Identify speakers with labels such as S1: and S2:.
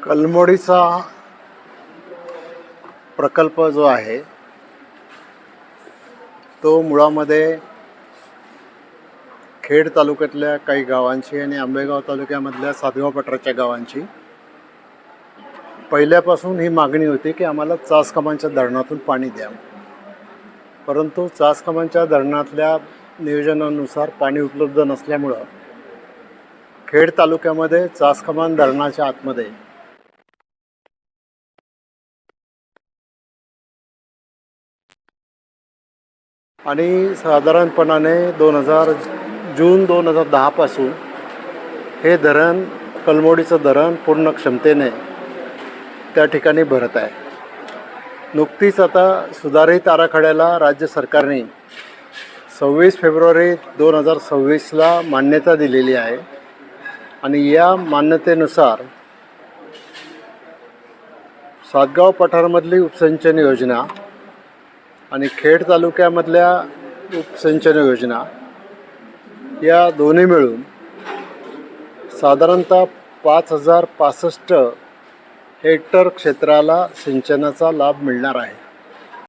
S1: कलमोडीचा प्रकल्प जो आहे तो मुळामध्ये खेड तालुक्यातल्या काही गावांची आणि आंबेगाव तालुक्यामधल्या सातगाव पठाराच्या गावांची पहिल्यापासून ही मागणी होती की आम्हाला चासकमांच्या धरणातून पाणी द्या, परंतु चासकमांच्या धरणातल्या नियोजनानुसार पाणी उपलब्ध नसल्यामुळं खेड तालुक्यामध्ये चासकमान धरणाच्या आतमध्ये आणि साधारणपणाने जून 2010 पासून हे धरण कलमोडीचं धरण पूर्ण क्षमतेने त्या ठिकाणी भरत आहे. नुकतीच आता सुधारित आराखड्याला राज्य सरकारने 26 फेब्रुवारी 2026ला मान्यता दिलेली आहे आणि या मान्यतेनुसार सातगाव पठारमधली उपसिंचन योजना आणि खेड तालुक्यामधल्या उपसिंचन योजना या दोन्ही मिळून साधारणतः 5065 हेक्टर क्षेत्राला सिंचनाचा लाभ मिळणार आहे.